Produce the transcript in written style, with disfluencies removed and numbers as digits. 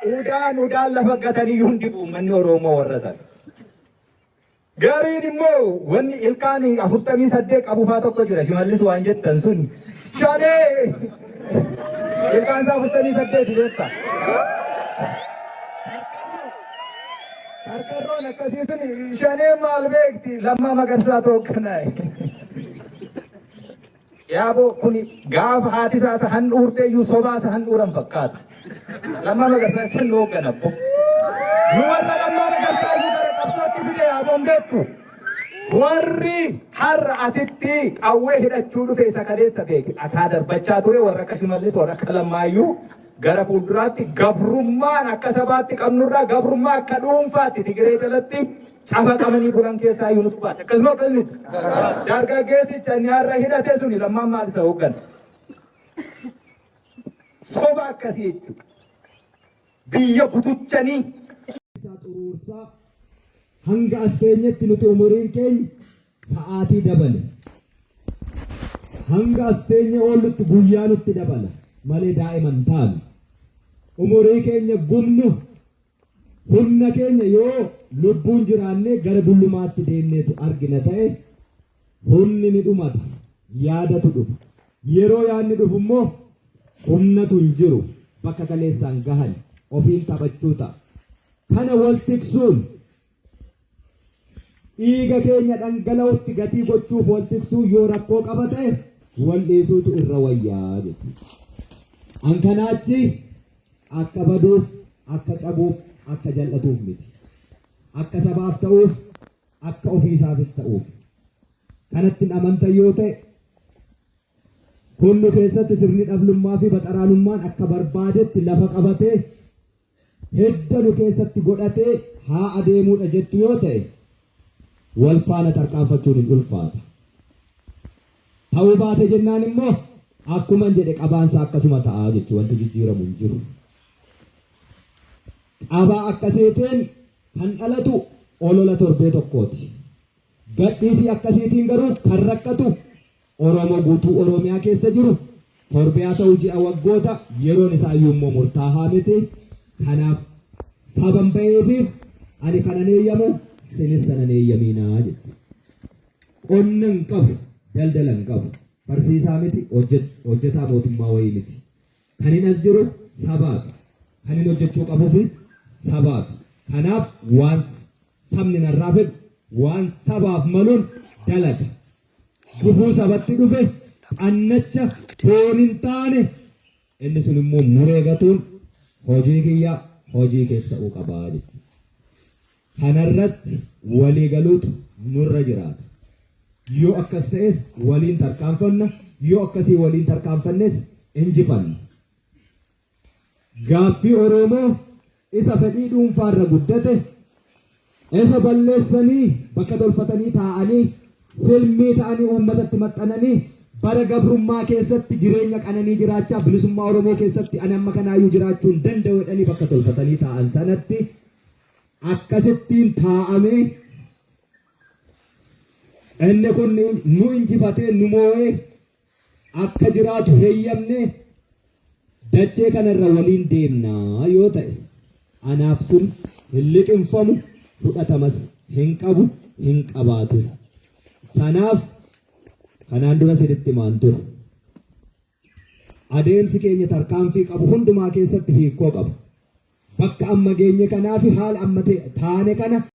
udaan lafa gatanii hundi uummanni Oromoo warratan. Gariin immoo wanni ilkaan 48 qabu faa tokko jira. Shimallis waan jettan sun shanee ilkaan 48 jecha. Harkarroon akkasii sun shanee maal beekti Lammaa Magarsaa tokkanaayi. Yaaboo kun gaafa haati isaa handhuurtee iyyuu sobaa isa handhuuran fakkaata. Lammaa Magarsaa sin hoogganabbo. Nu warra Lammaa Magarsaa iyyuu gara qabsootti fide yaaboon beektu. Warri har'a asitti qawwee hidhachuu dhufe isa kaleessa beeke. Akaa darbachaa ture warra akka Shimallis warra akka Lammaayyuu gara fuulduraatti gabrummaan akka sabaatti qabnurraa gabrummaa akka dhuunfaatti Tigiree jalatti cafa qabanii bulan keessaa iyyuu nutu baase. Akkasuma akkasumatti dargaggeessicha inni har'a hidhate suni Lammaan maal isa hooggana? Soba akkasii jechuudha. Biyya butuchanii hanga as keenyatti nuti umuriin keenya sa'aatii dabale. Hanga as keenya oollutti guyyaa nutti dabala malee daa'iman taanu. Umurii keenya gumnu humna keenya yoo lubbuun jiraannee gara dullumaatti deemneetu argina ta'e humni ni dhumata, yaadatu dhufa. Yeroo yaadni dhufu immoo humnatu hin jiru bakka kaleessaan gahan ofiin taphachuu ta'a. Kana wal tiksuun dhiiga keenya dhangala'utti gatii gochuuf wal tiksuu yoo rakkoo qaba ta'e wal dhiisuutu irra wayyaa jechuudha. An kanaachi akka baduuf, akka cabuuf, akka jal'atuuf miti. Akka sabaaf ta'uuf, akka ofiisaafis ta'uuf. Kanatti amantan yoo ta'e hundu keessatti sirni dhablummaa fi baxaraanummaan akka barbaadetti lafa qabatee hedda nu keessatti godhatee haa adeemuudha jettu yoo ta'e wal faana tarkaanfachuun hin ulfaata. Ta'uu baate jennaan immoo akkuma jedhe qabaansa akkasuma ta'aa jechuudha wanti jijjiiramu hin jiru. Qabaa akkasiitiin kan dhalatu olola torbee tokkooti. Gadhiisii akkasiitiin garuu kan rakkatu Oromoo guutuu Oromiyaa keessa jiru torbee haa ta'u ji'a waggoota yeroon isaa iyyuu immoo murtaa'aa miti. Kanaaf saban ba'eefiif ani kanan eeyyamu sinis sanan eeyyaminaa jechuudha. Qonna hin qabu, daldala hin qabu, barsiisaa miti, hojjetaa mootummaa wayii miti. Kan hin as jiru sabaaf, kan hin hojjechuu qabuufi sabaaf. Kanaaf waan sabni narraa fedhu, waan sabaaf maluun dalaga. Gufuu sabatti dhufe annacha foon hin taane inni sun immoo muree gatuun hojii kiyya hojii keessa ta'uu qabaa jechuudha. Kanarratti walii galuutu nurra jiraata. Yoo akkas ta'es waliin tarkaanfanna, yoo akkasii waliin tarkaanfannes injifanna. Gaaffii Oromoo isa fedhii dhuunfaarra guddate, isa balleessanii bakka tolfatanii taa'anii silmii ta'anii uummatatti maxxananii bara gabrummaa keessatti jireenya qananii jiraachaa bilisummaa Oromoo keessatti ani amma kanaayyuu jiraachuu hin danda'u jedhanii bakka tolfatanii taa'an sanatti akkasittiin taa'amee inni kun nu injifatee nu moo'ee akka jiraatu heeyyamne dachee kanarra waliin deemnaa yoo ta'e anaaf sun hin liqinfamu fudhatamas hin qabu hin qabaatus. Sanaaf kanaan dura sinitti himaan ture. Adeemsi keenya tarkaanfii qabu hundumaa keessatti hiikoo qaba. Bakka amma geenye kanaa fi haala amma taane kana